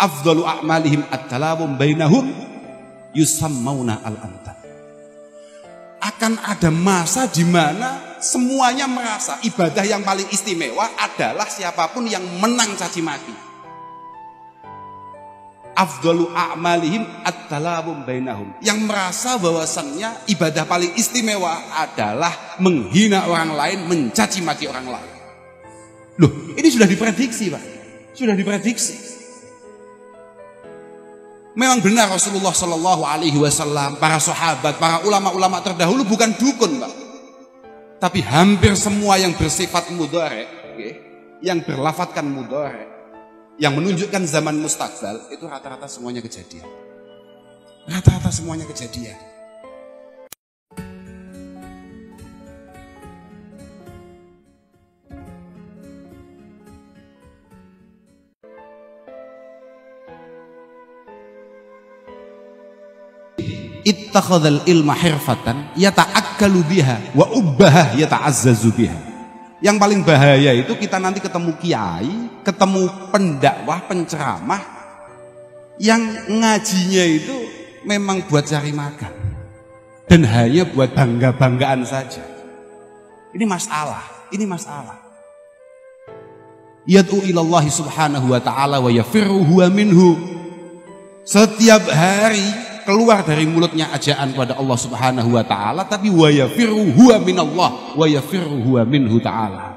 afdalu a'malihim at-talawum bainahum yusammauna al-amtan. Akan ada masa di mana semuanya merasa ibadah yang paling istimewa adalah siapapun yang menang caci maki. Afdalu a'malihim at-talawum bainahum, yang merasa bahwasannya ibadah paling istimewa adalah menghina orang lain, mencaci maki orang lain. Loh, ini sudah diprediksi, Pak. Sudah diprediksi. Memang benar Rasulullah Shallallahu Alaihi Wasallam, para sahabat, para ulama-ulama terdahulu bukan dukun, Pak. Tapi hampir semua yang bersifat mudhari', yang berlafatkan mudhari', yang menunjukkan zaman mustakbal, itu rata-rata semuanya kejadian. Rata-rata semuanya kejadian. Ittakhadhal ilma hirfatan yata'akkalu biha wa ubbaha yata'azzazu biha. Yang paling bahaya itu kita nanti ketemu kiai, ketemu pendakwah, penceramah yang ngajinya itu memang buat cari makan dan hanya buat bangga-banggaan saja. Ini masalah, ini masalah. Yad'u ilallahi subhanahu wa ta'ala wa yafirru huwa minhu. Setiap hari keluar dari mulutnya ajaan kepada Allah Subhanahu wa taala, tapi wa yafirru huwa minallah wa yafirru huwa minhu ta'ala.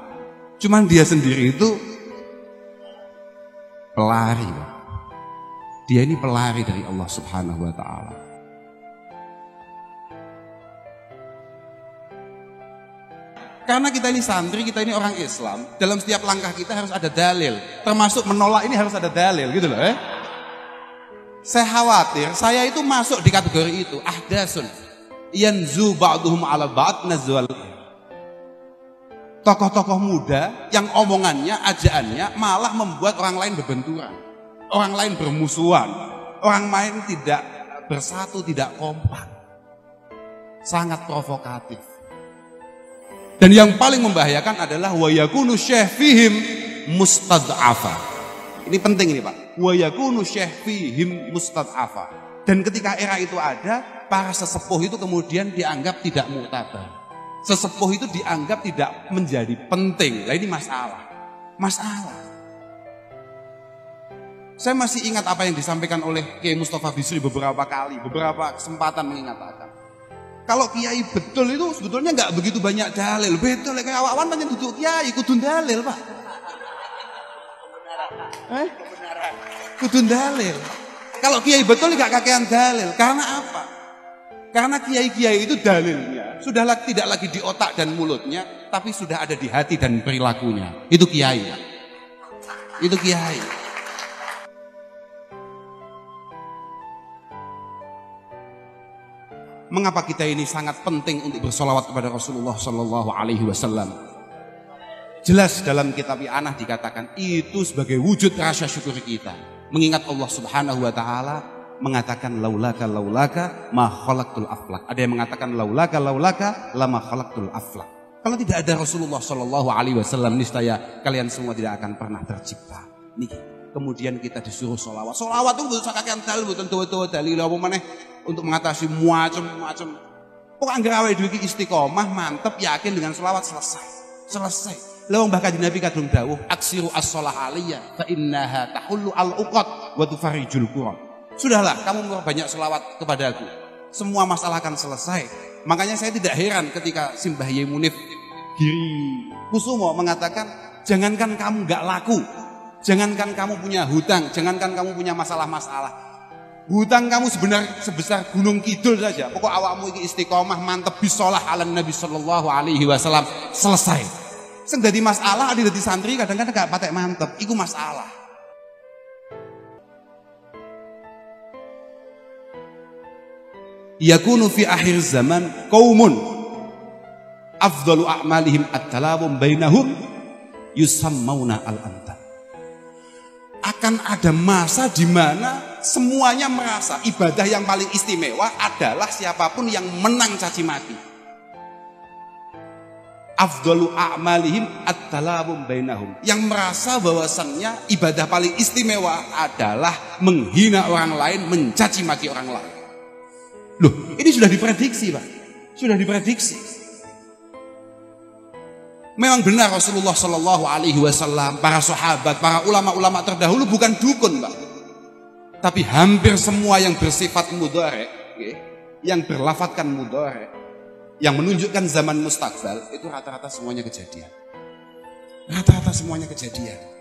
Cuman dia sendiri itu pelari. Dia ini pelari dari Allah Subhanahu wa taala. Karena kita ini santri, kita ini orang Islam, dalam setiap langkah kita harus ada dalil. Termasuk menolak ini harus ada dalil, gitu loh. Saya khawatir saya itu masuk di kategori itu, ahdasun yanzu ba'duhum 'ala ba'd nazwal. Tokoh-tokoh muda yang omongannya, ajaannya malah membuat orang lain berbenturan, orang lain bermusuhan, orang lain tidak bersatu, tidak kompak. Sangat provokatif. Dan yang paling membahayakan adalah wa yakunu syekh fihim mustad'afa. Ini penting ini, Pak. Wa yakunu syekh fihim mustad'afa. Dan ketika era itu ada, para sesepuh itu kemudian dianggap tidak mu'tabar. Sesepuh itu dianggap tidak menjadi penting. Nah, ini masalah. Masalah. Saya masih ingat apa yang disampaikan oleh Kiai Mustafa Bisri beberapa kali, beberapa kesempatan mengatakan, kalau kiai betul itu sebetulnya nggak begitu banyak dalil. Betul, kayak awan banyak duduk kiai, kudun dalil, Pak. Kudun dalil. Kalau kiai betul nggak kakean dalil. Karena apa? Karena kiai-kiai itu dalilnya sudah tidak lagi di otak dan mulutnya, tapi sudah ada di hati dan perilakunya. Itu kiai. Itu kiai. Mengapa kita ini sangat penting untuk bersolawat kepada Rasulullah Sallallahu Alaihi Wasallam? Jelas dalam kitab I'anah dikatakan itu sebagai wujud rasa syukur kita, mengingat Allah Subhanahu Wa Taala mengatakan laulaka ma khalaqtul aflak. Ada yang mengatakan laulaka lama khalaqtul aflak. Kalau tidak ada Rasulullah Sallallahu Alaihi Wasallam, niscaya kalian semua tidak akan pernah tercipta. Nih, kemudian kita disuruh solawat. Solawat itu butuh kakean dalil, butuh dalil apa maneh untuk mengatasi macam-macam. Pokok anggere awake dhewe iki istiqomah, mantep, yakin dengan solawat, selesai. Lawang bahkan di Nabi kadung dawuh, aksiru as-shalah aliyya fa innaha tahullu al-uqad wa tufarijul qura. Sudahlah, kamu banyak selawat kepadaku, semua masalah akan selesai. Makanya saya tidak heran ketika Simbah Yai Munif Giri Kusumo mengatakan, jangankan kamu gak laku, jangankan kamu punya hutang, jangankan kamu punya masalah-masalah, hutang kamu sebesar gunung kidul saja, pokok awakmu iki istiqomah mantep bisolah ala Nabi Sallallahu Alaihi Wasallam, selesai. Sing dadi masalah ada di santri kadang-kadang gak patek mantep, iku masalah. Yakunu fi akhir zaman qaumun afdalu a'malihim at-talawum bainahum yusammauna al-amtan. Akan ada masa di mana semuanya merasa ibadah yang paling istimewa adalah siapapun yang menang caci maki. afdalu a'malihim at-talawum bainahum. Yang merasa bahwasannya ibadah paling istimewa adalah menghina orang lain, mencaci maki orang lain. Loh, ini sudah diprediksi, Pak. Sudah diprediksi. Memang benar Rasulullah Shallallahu Alaihi Wasallam, para sahabat, para ulama-ulama terdahulu bukan dukun, Pak. Tapi hampir semua yang bersifat mudhari, yang berlafatkan mudhari, yang menunjukkan zaman mustakbal, itu rata-rata semuanya kejadian. Rata-rata semuanya kejadian.